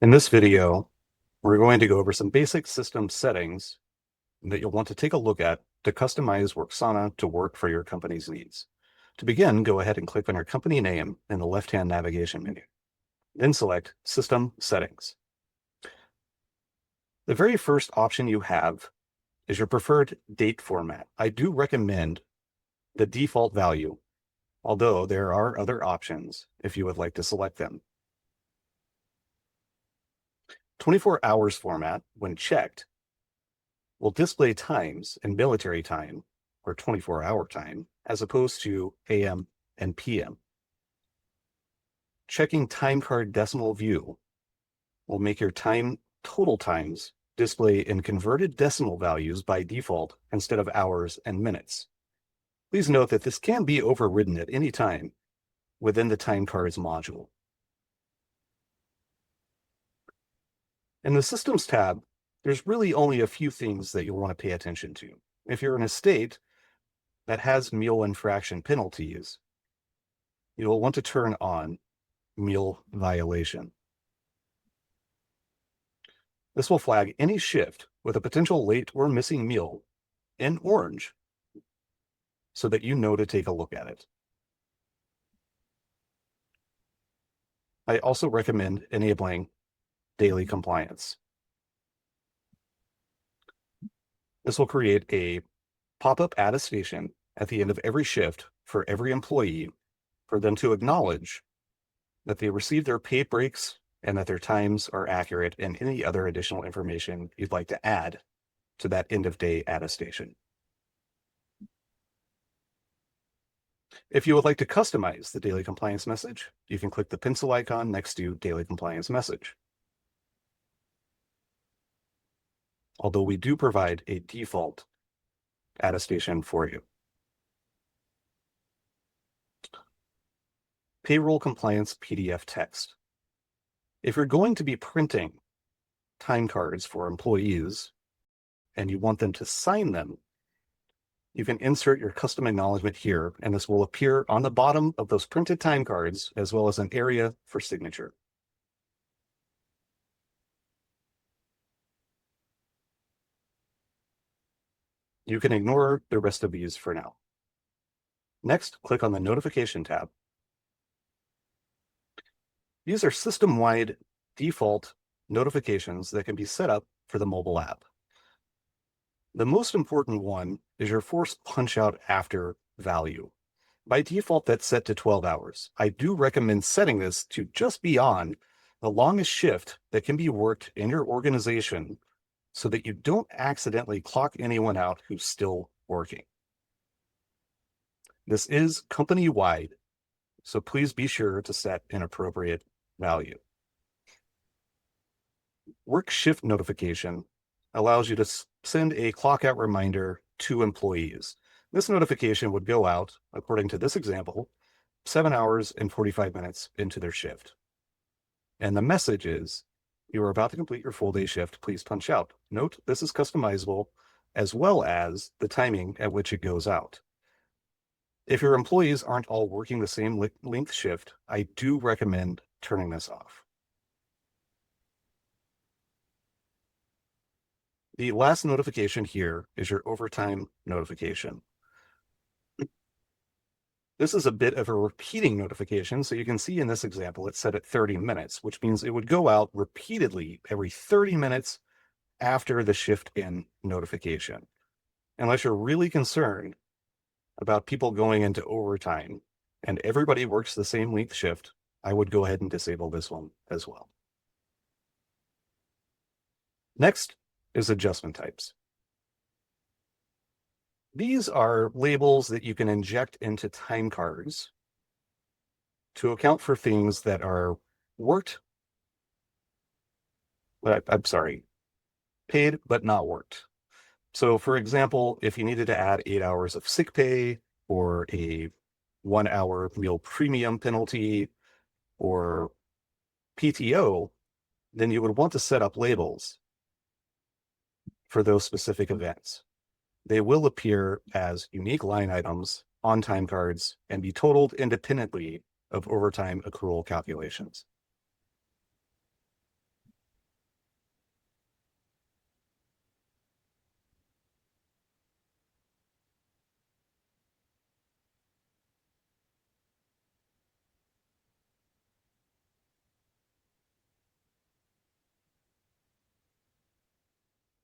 In this video, we're going to go over some basic system settings that you'll want to take a look at to customize Worksana to work for your company's needs. To begin, go ahead and click on your company name in the left-hand navigation menu. Then select System Settings. The very first option you have is your preferred date format. I do recommend the default value, although there are other options if you would like to select them. 24 hours format, when checked, will display times in military time or 24-hour time as opposed to AM and PM. Checking time card decimal view will make your total times display in converted decimal values by default instead of hours and minutes. Please note that this can be overridden at any time within the time cards module. In the Systems tab, there's really only a few things that you'll want to pay attention to. If you're in a state that has meal infraction penalties, you'll want to turn on meal violation. This will flag any shift with a potential late or missing meal in orange so that you know to take a look at it. I also recommend enabling daily compliance. This will create a pop-up attestation at the end of every shift for every employee for them to acknowledge that they received their paid breaks and that their times are accurate, and any other additional information you'd like to add to that end-of-day attestation. If you would like to customize the daily compliance message, you can click the pencil icon next to daily compliance message. Although we do provide a default attestation for you. Payroll compliance PDF text. If you're going to be printing time cards for employees and you want them to sign them, you can insert your custom acknowledgement here, and this will appear on the bottom of those printed time cards, as well as an area for signature. You can ignore the rest of these for now. Next, click on the Notification tab. These are system-wide default notifications that can be set up for the mobile app. The most important one is your forced punch-out after value. By default, that's set to 12 hours. I do recommend setting this to just beyond the longest shift that can be worked in your organization so that you don't accidentally clock anyone out who's still working. This is company-wide, so please be sure to set an appropriate value. Work shift notification allows you to send a clock out reminder to employees. This notification would go out, according to this example, 7 hours and 45 minutes into their shift. And the message is, you are about to complete your full day shift, please punch out. Note, this is customizable, as well as the timing at which it goes out. If your employees aren't all working the same length shift, I do recommend turning this off. The last notification here is your overtime notification. This is a bit of a repeating notification, so you can see in this example, it's set at 30 minutes, which means it would go out repeatedly every 30 minutes after the shift in notification. Unless you're really concerned about people going into overtime and everybody works the same length shift, I would go ahead and disable this one as well. Next is adjustment types. These are labels that you can inject into time cards to account for things that are paid but not worked. So for example, if you needed to add 8 hours of sick pay or a 1 hour meal premium penalty or PTO, then you would want to set up labels for those specific events. They will appear as unique line items on time cards and be totaled independently of overtime accrual calculations.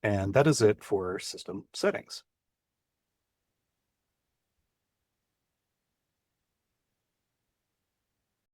And that is it for system settings.